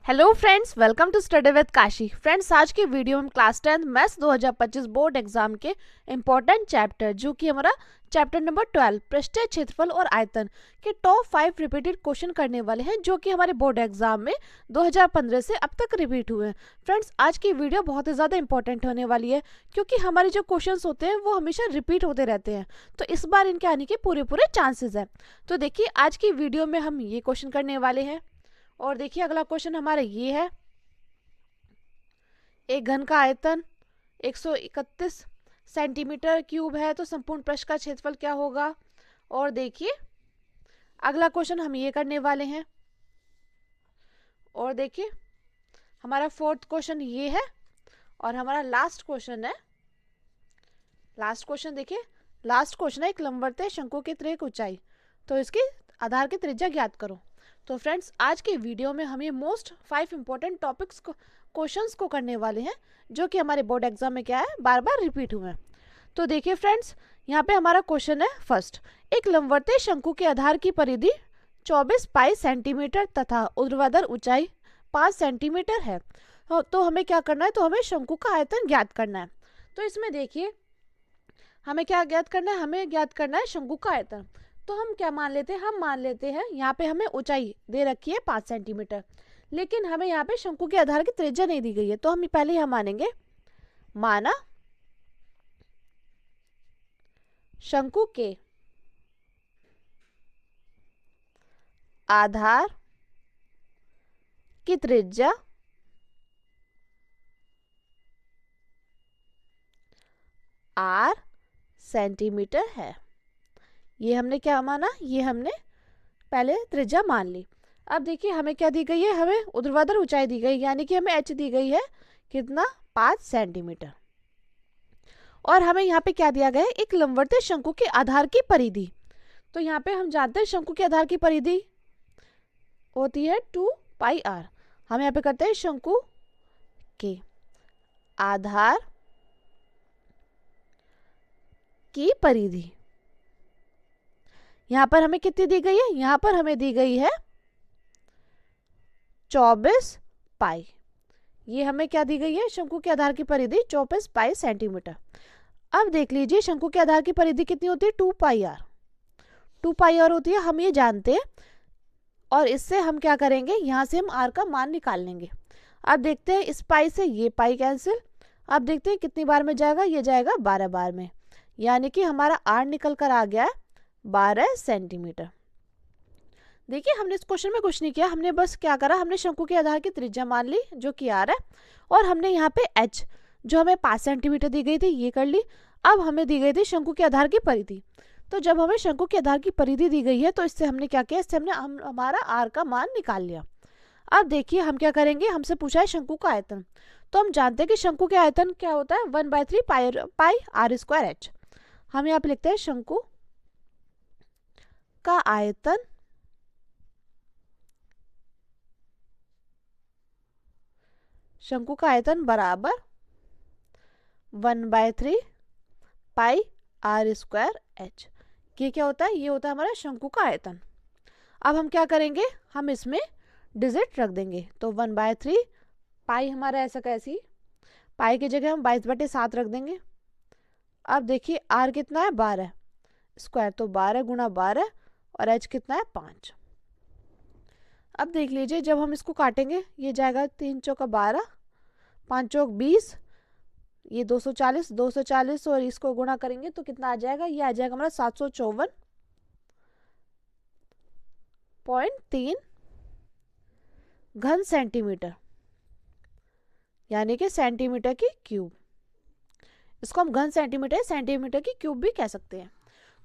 Hello friends, welcome to study with Kashi. Friends, आज की video में क्लास 10 मैथ्स 2025 बोर्ड एग्जाम के इम्पोर्टेंट चैप्टर जो कि हमारा चैप्टर नंबर 12 पृष्ठीय क्षेत्रफल और आयतन के टॉप 5 रिपीटेड क्वेश्चन करने वाले हैं जो कि हमारे बोर्ड एग्जाम में 2015 से अब तक रिपीट हुए हैं। फ्रेंड्स, आज की वीडियो बहुत ही ज़्यादा इंपॉर्टेंट होने वाली है क्योंकि हमारे जो क्वेश्चन होते हैं वो हमेशा रिपीट होते रहते हैं, तो इस बार इनके आने के पूरे पूरे चांसेस हैं। तो देखिए, आज की वीडियो में हम ये क्वेश्चन करने वाले हैं। और देखिए, अगला क्वेश्चन हमारा ये है, एक घन का आयतन 131 सेंटीमीटर क्यूब है, तो संपूर्ण पृष्ठ का क्षेत्रफल क्या होगा। और देखिए, अगला क्वेश्चन हम ये करने वाले हैं। और देखिए, हमारा फोर्थ क्वेश्चन ये है और हमारा लास्ट क्वेश्चन है। लास्ट क्वेश्चन देखिए, लास्ट क्वेश्चन है, एक लंबवत शंकु की त्रिज्या ऊंचाई, तो इसकी आधार की त्रिज्या ज्ञात करो। तो फ्रेंड्स, आज के वीडियो में हम ये मोस्ट 5 इंपॉर्टेंट टॉपिक्स को क्वेश्चंस को करने वाले हैं जो कि हमारे बोर्ड एग्जाम में क्या है, बार बार रिपीट हुए हैं। तो देखिए फ्रेंड्स, यहाँ पे हमारा क्वेश्चन है फर्स्ट, एक लंबवत शंकु के आधार की परिधि 24 पाई सेंटीमीटर तथा ऊर्ध्वाधर ऊंचाई 5 सेंटीमीटर है। तो हमें क्या करना है, तो हमें शंकु का आयतन ज्ञात करना है। तो इसमें देखिए, हमें क्या ज्ञात करना है, हमें ज्ञात करना है शंकु का आयतन। तो हम क्या मान लेते हैं, हम मान लेते हैं यहाँ पे हमें ऊंचाई दे रखी है 5 सेंटीमीटर, लेकिन हमें यहाँ पे शंकु के आधार की त्रिज्या नहीं दी गई है। तो हम पहले यह मानेंगे, माना शंकु के आधार की त्रिज्या r सेंटीमीटर है। ये हमने क्या माना, ये हमने पहले त्रिज्या मान ली। अब देखिए, हमें क्या दी गई है, हमें ऊर्ध्वाधर ऊंचाई दी गई, यानी कि हमें h दी गई है कितना, 5 सेंटीमीटर। और हमें यहाँ पे क्या दिया गया है, एक लंबवत शंकु के आधार की परिधि। तो यहाँ पे हम जानते हैं शंकु के आधार की परिधि होती है 2 पाई r। हम यहाँ पे करते हैं शंकु के आधार की परिधि। यहाँ पर हमें कितनी दी गई है, यहाँ पर हमें दी गई है 24 पाई। ये हमें क्या दी गई है, शंकु के आधार की परिधि 24 पाई सेंटीमीटर। अब देख लीजिए, शंकु के आधार की परिधि कितनी होती है, 2 पाई r। 2 पाई r होती है, हम ये जानते हैं। और इससे हम क्या करेंगे, यहाँ से हम r का मान निकाल लेंगे। अब देखते हैं, इस पाई से ये पाई कैंसिल। अब देखते हैं कितनी बार में जाएगा, ये जाएगा 12 बार में, यानी कि हमारा r निकल कर आ गया है 12 सेंटीमीटर। देखिए, हमने इस क्वेश्चन में कुछ नहीं किया, हमने बस क्या करा, हमने शंकु के आधार की त्रिज्या मान ली जो कि r है, और हमने यहाँ पे h जो हमें 5 सेंटीमीटर दी गई थी ये कर ली। अब हमें दी गई थी शंकु के आधार की परिधि। तो जब हमें शंकु के आधार की परिधि दी गई है, तो इससे हमने क्या किया, इससे हमने हमारा r का मान निकाल लिया। अब देखिए, हम क्या करेंगे, हमसे पूछा है शंकु का आयतन। तो हम जानते हैं कि शंकु के आयतन क्या होता है, 1/3 पाई r स्क्वायर h। हम यहाँ पे लिखते हैं शंकु का आयतन बराबर 1/3 पाई r स्क्वायर h। ये क्या होता है, ये होता है हमारा शंकु का आयतन। अब हम क्या करेंगे, हम इसमें डिजिट रख देंगे। तो 1/3 पाई हमारा ऐसा कैसी, पाई की जगह हम 22/7 रख देंगे। अब देखिए, r कितना है, 12 स्क्वायर, तो 12 गुणा 12, और h कितना है, 5। अब देख लीजिए, जब हम इसको काटेंगे, ये जाएगा 3 चौका 12, 5 चौक 20, ये 240, 240 और इसको गुणा करेंगे तो कितना आ जाएगा, ये आ जाएगा हमारा 754.3 घन सेंटीमीटर, यानी कि सेंटीमीटर की क्यूब। इसको हम घन सेंटीमीटर की क्यूब भी कह सकते हैं।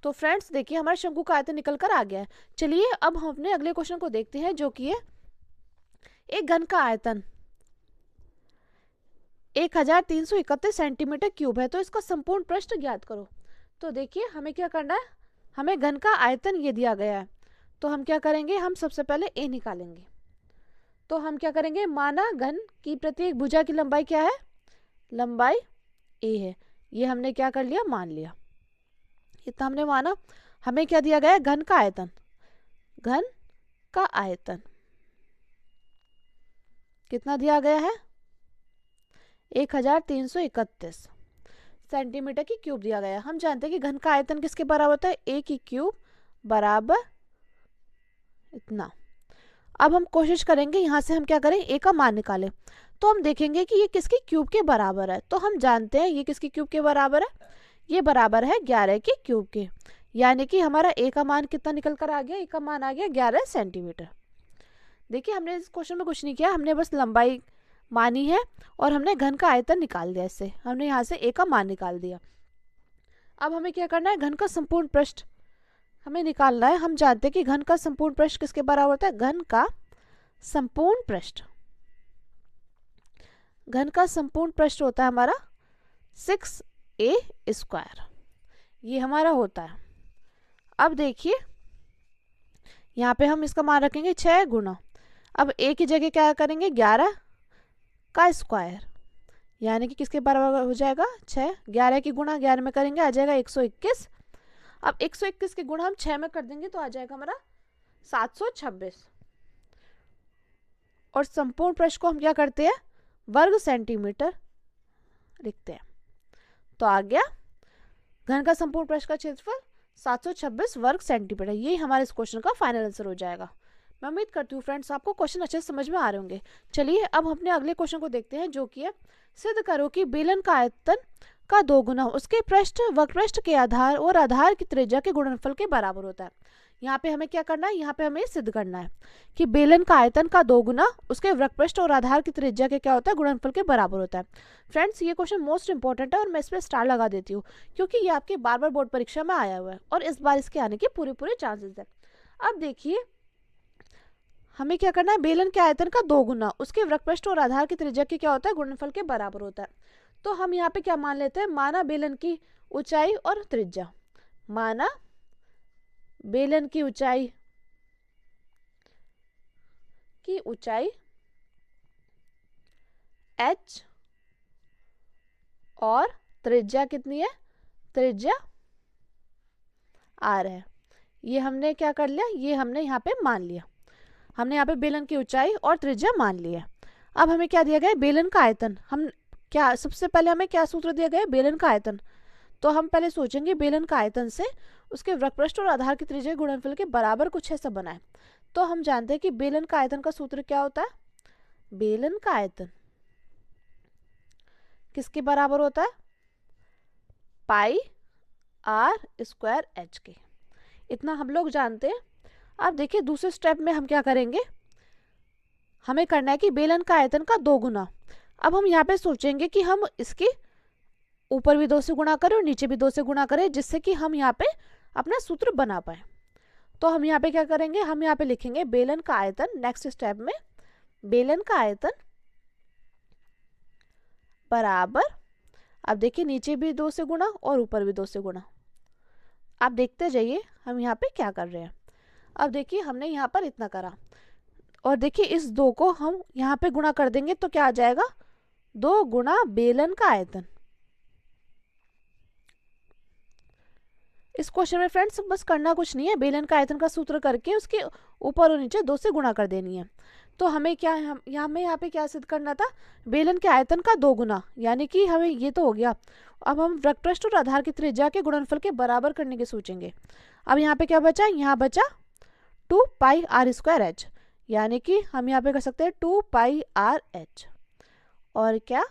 तो फ्रेंड्स देखिए, हमारा शंकु का आयतन निकल कर आ गया है। चलिए, अब हम अपने अगले क्वेश्चन को देखते हैं जो कि है, एक घन का आयतन 1331 सेंटीमीटर क्यूब है, तो इसका संपूर्ण पृष्ठ ज्ञात करो। तो देखिए, हमें क्या करना है, हमें घन का आयतन ये दिया गया है, तो हम क्या करेंगे, हम सबसे पहले a निकालेंगे। तो हम क्या करेंगे, माना घन की प्रत्येक भुजा की लंबाई क्या है, लंबाई a है। ये हमने क्या कर लिया, मान लिया, इतना हमने माना। हमें क्या दिया गया है, घन का आयतन, घन का आयतन कितना दिया गया है, 1331 सेंटीमीटर की क्यूब दिया गया है। हम जानते हैं कि घन का आयतन किसके बराबर होता है, ए की क्यूब बराबर इतना। अब हम कोशिश करेंगे यहाँ से हम क्या करें, ए का मान निकालें। तो हम देखेंगे कि ये किसकी क्यूब के बराबर है। तो हम जानते हैं ये किसकी क्यूब के बराबर है, ये बराबर है 11 की क्यूब के। यानी कि हमारा ए का मान कितना निकल कर आ गया, ए का मान आ गया 11 सेंटीमीटर। देखिए हमने इस क्वेश्चन में कुछ नहीं किया, हमने बस लंबाई मानी है और हमने घन का आयतन निकाल दिया। इससे हमने यहाँ से ए का मान निकाल दिया। अब हमें क्या करना है, घन का संपूर्ण पृष्ठ हमें निकालना है। हम जानते हैं कि घन का संपूर्ण पृष्ठ किसके बराबर होता है, घन का संपूर्ण पृष्ठ, घन का संपूर्ण पृष्ठ होता है हमारा 6a², ये हमारा होता है। अब देखिए यहाँ पे हम इसका मान रखेंगे 6 गुना, अब a की जगह क्या करेंगे 11 का स्क्वायर, यानी कि किसके बराबर हो जाएगा 6, 11 की गुणा 11 में करेंगे आ जाएगा 121। अब 121 के गुणा हम 6 में कर देंगे तो आ जाएगा हमारा 726। और संपूर्ण पृष्ठ को हम क्या करते हैं, वर्ग सेंटीमीटर लिखते हैं। तो आ गया घन का संपूर्ण पृष्ठ का क्षेत्रफल 726 वर्ग सेंटीमीटर। ये हमारे इस क्वेश्चन का फाइनल आंसर हो जाएगा। मैं उम्मीद करती हूँ फ्रेंड्स आपको क्वेश्चन अच्छे से समझ में आ रहे होंगे। चलिए अब अपने अगले क्वेश्चन को देखते हैं, जो कि है सिद्ध करो कि बेलन का आयतन का 2 गुना उसके पृष्ठ वक्रपृष्ठ के आधार और आधार की त्रिज्या के गुणनफल के बराबर होता है। यहाँ पे हमें क्या करना है, यहाँ पे हमें सिद्ध करना है कि बेलन का आयतन का 2 गुना उसके वक्रपृष्ठ और आधार की त्रिज्या के क्या होता है, गुणनफल के बराबर होता है। फ्रेंड्स ये क्वेश्चन मोस्ट इंपॉर्टेंट है और मैं इस पर स्टार लगा देती हूँ क्योंकि ये आपके बार बार बोर्ड परीक्षा में आया हुआ है और इस बार इसके आने के पूरे चांसेस है। अब देखिए हमें क्या करना है, बेलन के आयतन का 2 गुना उसके वक्रपृष्ठ और आधार की त्रिज्या के क्या होता है, गुणनफल के बराबर होता है। तो हम यहाँ पे क्या मान लेते हैं, माना बेलन की ऊंचाई और त्रिज्या, माना बेलन की ऊंचाई h और त्रिज्या कितनी है, त्रिज्या r है। ये हमने क्या कर लिया, ये हमने यहाँ पे मान लिया, हमने यहाँ पे बेलन की ऊंचाई और त्रिज्या मान लिया। अब हमें क्या दिया गया है, बेलन का आयतन। हम क्या सबसे पहले हमें क्या सूत्र दिया गया है, बेलन का आयतन। तो हम पहले सोचेंगे बेलन का आयतन से उसके वक्रपृष्ठ और आधार की त्रिज्या गुणनफल के बराबर कुछ ऐसा बनाए। तो हम जानते हैं कि बेलन का आयतन का सूत्र क्या होता है, बेलन का आयतन किसके बराबर होता है, पाई r² h के। इतना हम लोग जानते हैं। अब देखिए दूसरे स्टेप में हम क्या करेंगे, हमें करना है कि बेलन का आयतन का 2 गुना। अब हम यहाँ पे सोचेंगे कि हम इसके ऊपर भी 2 से गुणा करें और नीचे भी 2 से गुणा करें, जिससे कि हम यहाँ पे अपना सूत्र बना पाए। तो हम यहाँ पे क्या करेंगे, हम यहाँ पे लिखेंगे बेलन का आयतन, नेक्स्ट स्टेप में बेलन का आयतन बराबर, अब देखिए नीचे भी 2 से गुणा और ऊपर भी 2 से गुणा। आप देखते जाइए हम यहाँ पे क्या कर रहे हैं। अब देखिए हमने यहाँ पर इतना करा और देखिए इस 2 को हम यहाँ पे गुणा कर देंगे तो क्या आ जाएगा, 2 गुणा बेलन का आयतन। इस क्वेश्चन में फ्रेंड्स बस करना कुछ नहीं है, बेलन का आयतन का सूत्र करके उसके ऊपर और नीचे 2 से गुणा कर देनी है। तो हमें क्या हमें यहाँ पे क्या सिद्ध करना था, बेलन के आयतन का 2 गुना, यानी कि हमें ये तो हो गया। अब हम वक्रपृष्ठ और आधार की त्रिज्या के गुणनफल के बराबर करने के सोचेंगे। अब यहाँ पे क्या बचा, यहाँ बचा 2 पाई r² h, यानी कि हम यहाँ पे कर सकते हैं 2 पाई r h। और क्या,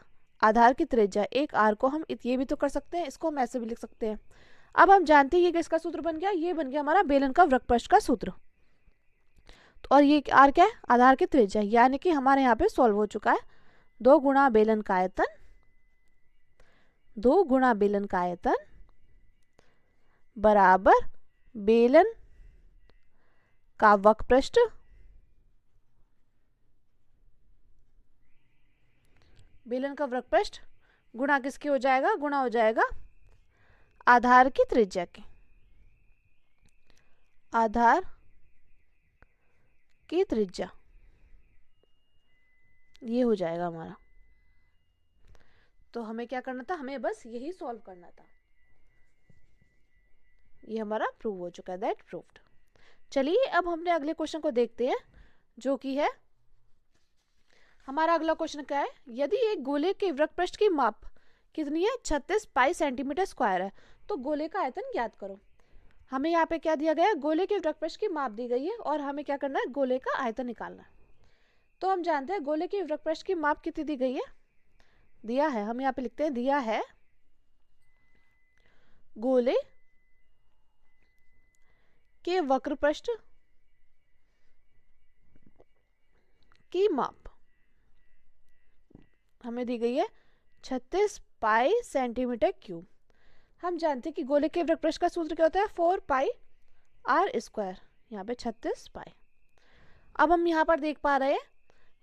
आधार की त्रिज्या एक r को हम ये भी तो कर सकते हैं, इसको हम ऐसे भी लिख सकते हैं। अब हम जानते हैं ये किसका सूत्र बन गया, ये बन गया हमारा बेलन का वक्रपृष्ठ का सूत्र। और ये r क्या है, आधार की त्रिज्या, यानी कि हमारे यहाँ पे सॉल्व हो चुका है। 2 गुणा बेलन का आयतन, 2 गुणा बेलन का आयतन बराबर बेलन का वक्रपृष्ठ बेलन का वक्रपृष्ठ गुणा किसके हो जाएगा, गुणा हो जाएगा आधार की त्रिज्या के, आधार की त्रिज्या, ये हो जाएगा हमारा। तो हमें क्या करना था, हमें बस यही सॉल्व करना था। ये हमारा प्रूव हो चुका है, दैट प्रूव्ड। चलिए अब हमने अगले क्वेश्चन को देखते हैं, जो कि है हमारा अगला क्वेश्चन क्या है, यदि एक गोले के वृत्तपृष्ठ की माप कितनी है 36 पाई सेंटीमीटर स्क्वायर है तो गोले का आयतन ज्ञात करो। हमें यहाँ पे क्या दिया गया है, गोले के वृत्तपृष्ठ की माप दी गई है और हमें क्या करना है, गोले का आयतन निकालना है। तो हम जानते हैं गोले के वृत्तपृष्ठ की माप कितनी दी गई है, दिया है, हम यहाँ पे लिखते हैं दिया है गोले के वक्रपृष्ठ की माप हमें दी गई है 36 पाई सेंटीमीटर क्यूब। हम जानते हैं कि गोले के वृत्तपृष्ठ का सूत्र क्या होता है, 4 पाई आर स्क्वायर, यहाँ पे 36 पाई। अब हम यहाँ पर देख पा रहे हैं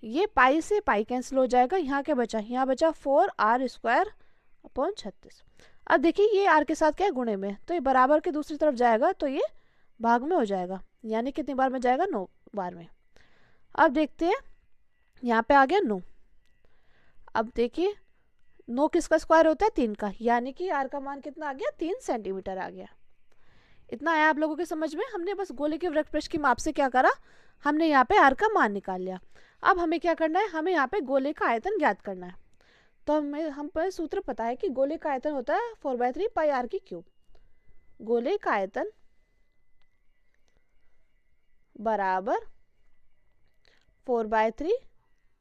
ये पाई से पाई कैंसिल हो जाएगा, यहाँ क्या बचा, यहाँ बचा 4 आर स्क्वायर अपॉन 36। अब देखिए ये आर के साथ क्या है, गुणे में, तो ये बराबर के दूसरी तरफ जाएगा तो ये भाग में हो जाएगा, यानी कितनी बार में जाएगा, 9 बार में। अब देखते हैं यहाँ पे आ गया 9। अब देखिए 9 किसका स्क्वायर होता है, 3 का, यानी कि आर का मान कितना आ गया, 3 सेंटीमीटर आ गया। इतना आया आप लोगों के समझ में। हमने बस गोले के वृत्तपृष्ठ की माप से क्या करा, हमने यहाँ पे आर का मान निकाल लिया। अब हमें क्या करना है, हमें यहाँ पे गोले का आयतन ज्ञात करना है। तो हम पर सूत्र पता है कि गोले का आयतन होता है 4/3 पाई आर की क्यूब। गोले का आयतन बराबर 4/3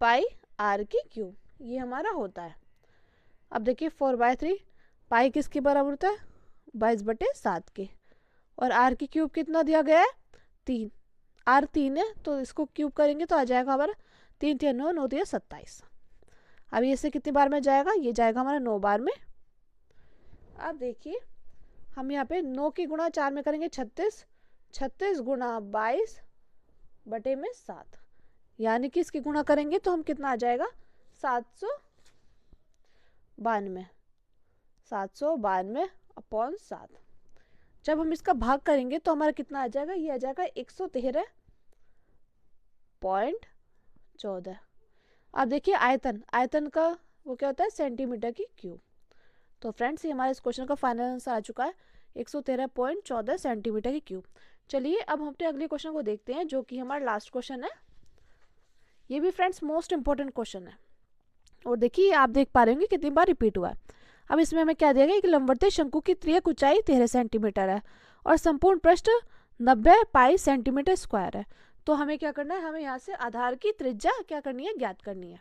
पाई आर की क्यूब, ये हमारा होता है। अब देखिए 4/3 पाई किसके बराबर होता है, 22/7 के, और आर की क्यूब कितना दिया गया है, 3, आर 3 है तो इसको क्यूब करेंगे तो आ जाएगा हमारा 3 × 9 9 × 27। अब ये से कितनी बार में जाएगा, ये जाएगा हमारा 9 बार में। अब देखिए हम यहाँ पे 9 की गुणा 4 में करेंगे 36, 36 गुणा 22/7, यानी कि इसकी गुणा करेंगे तो हम कितना आ जाएगा, 792, 792 अपॉन 7। जब हम इसका भाग करेंगे तो हमारा कितना आ जाएगा, ये आ जाएगा 113.14। अब देखिए आयतन, आयतन का वो क्या होता है, सेंटीमीटर की क्यूब। तो फ्रेंड्स ये हमारे इस क्वेश्चन का फाइनल आंसर आ चुका है, 113.14 सेंटीमीटर की क्यूब। चलिए अब हम अपने अगले क्वेश्चन को देखते हैं, जो कि हमारा लास्ट क्वेश्चन है। ये भी फ्रेंड्स मोस्ट इंपॉर्टेंट क्वेश्चन है, और देखिए आप देख पा रहे होंगे कितनी बार रिपीट हुआ है। अब इसमें हमें क्या दिया गया, कि लंबवत शंकु की त्रियक ऊंचाई 13 सेंटीमीटर है और संपूर्ण पृष्ठ 90 पाई सेंटीमीटर स्क्वायर है। तो हमें क्या करना है, हमें यहाँ से आधार की त्रिज्या क्या करनी है, ज्ञात करनी है।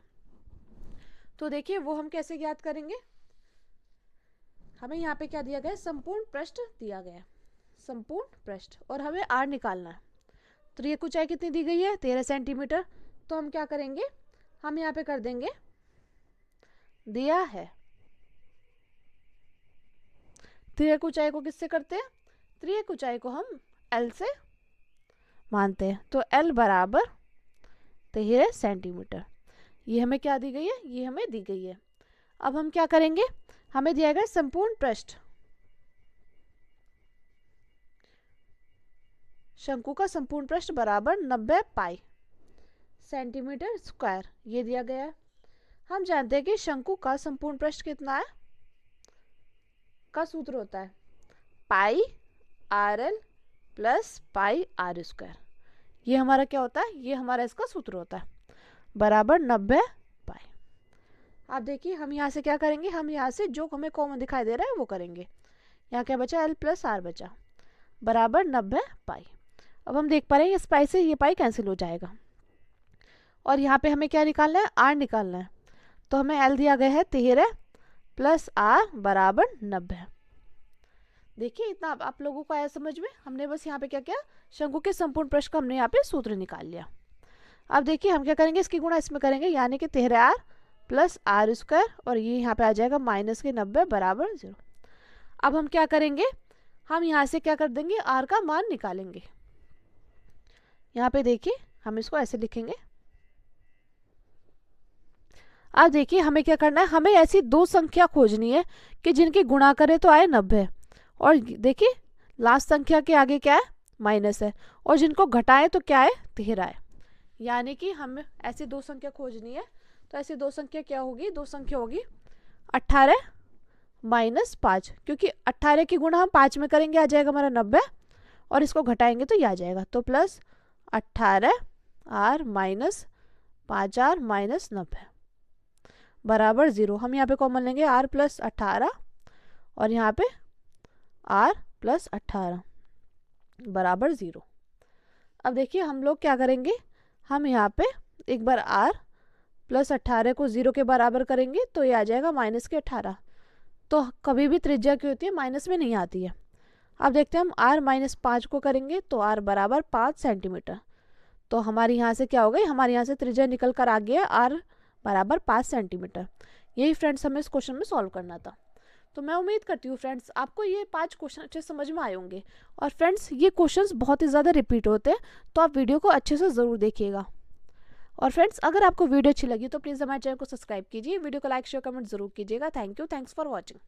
तो देखिए वो हम कैसे ज्ञात करेंगे, हमें यहाँ पे क्या दिया गया है, संपूर्ण पृष्ठ दिया गया है, संपूर्ण पृष्ठ, और हमें आर निकालना है। त्रियक ऊंचाई कितनी दी गई है, 13 सेंटीमीटर। तो हम क्या करेंगे, हम यहाँ पे कर देंगे, दिया है त्रियक ऊंचाई को किससे करते हैं, त्रियक ऊंचाई को हम L से मानते हैं। तो L बराबर 13 सेंटीमीटर, ये हमें क्या दी गई है, ये हमें दी गई है। अब हम क्या करेंगे, हमें दिया गया संपूर्ण पृष्ठ, शंकु का संपूर्ण पृष्ठ बराबर 90 पाई सेंटीमीटर स्क्वायर, ये दिया गया है। हम जानते हैं कि शंकु का संपूर्ण पृष्ठ कितना है, का सूत्र होता है पाई RL plus pi R square. ये हमारा क्या होता है, ये हमारा इसका सूत्र होता है, बराबर 90 पाई। आप देखिए हम यहाँ से क्या करेंगे, हम यहाँ से जो हमें कॉमन दिखाई दे रहा है वो करेंगे। यहाँ क्या बचा, L प्लस R बचा, बराबर 90 पाई। अब हम देख पा रहे हैं इस पाई से ये पाई कैंसिल हो जाएगा, और यहाँ पे हमें क्या निकालना है, R निकालना है। तो हमें L दिया गया है 13 प्लस R बराबर 90। देखिए इतना आप लोगों को आया समझ में। हमने बस यहाँ पे क्या किया, शंकु के संपूर्ण पृष्ठ का हमने यहाँ पे सूत्र निकाल लिया। अब देखिए हम क्या करेंगे, इसकी गुणा इसमें करेंगे, यानी कि 13R प्लस R स्क्वायर, और ये यहाँ पे आ जाएगा माइनस के 90 बराबर 0। अब हम क्या करेंगे, हम यहाँ से क्या कर देंगे, R का मान निकालेंगे। यहाँ पे देखिए हम इसको ऐसे लिखेंगे। अब देखिए हमें क्या करना है, हमें ऐसी दो संख्या खोजनी है कि जिनकी गुणा करें तो आए 90, और देखिए लास्ट संख्या के आगे क्या है, माइनस है, और जिनको घटाएं तो क्या है, 13 है। यानी कि हमें ऐसी दो संख्या खोजनी है। तो ऐसी दो संख्या क्या होगी, दो संख्या होगी 18 माइनस 5, क्योंकि 18 की गुणा हम 5 में करेंगे आ जाएगा हमारा 90, और इसको घटाएंगे तो ये आ जाएगा, तो plus 18R minus 5r minus 90 बराबर 0। हम यहाँ पे कॉमन लेंगे r प्लस 18 और यहाँ पे r प्लस 18 बराबर 0। अब देखिए हम लोग क्या करेंगे, हम यहाँ पे एक बार r प्लस 18 को 0 के बराबर करेंगे तो ये आ जाएगा माइनस के 18। तो कभी भी त्रिज्या की होती है माइनस में नहीं आती है। अब देखते हैं हम r माइनस 5 को करेंगे तो r बराबर 5 सेंटीमीटर। तो हमारी यहाँ से क्या हो गई, हमारे यहाँ से त्रिज्या निकल कर आ गया r बराबर 5 सेंटीमीटर। यही फ्रेंड्स हमें इस क्वेश्चन में सॉल्व करना था। तो मैं उम्मीद करती हूँ फ्रेंड्स आपको ये 5 क्वेश्चन अच्छे समझ में आए होंगे। और फ्रेंड्स ये क्वेश्चंस बहुत ही ज़्यादा रिपीट होते हैं, तो आप वीडियो को अच्छे से ज़रूर देखिएगा। और फ्रेंड्स अगर आपको वीडियो अच्छी लगी तो प्लीज़ हमारे चैनल को सब्सक्राइब कीजिए, वीडियो को लाइक शेयर कमेंट जरूर कीजिएगा। Thank you, thanks for watching.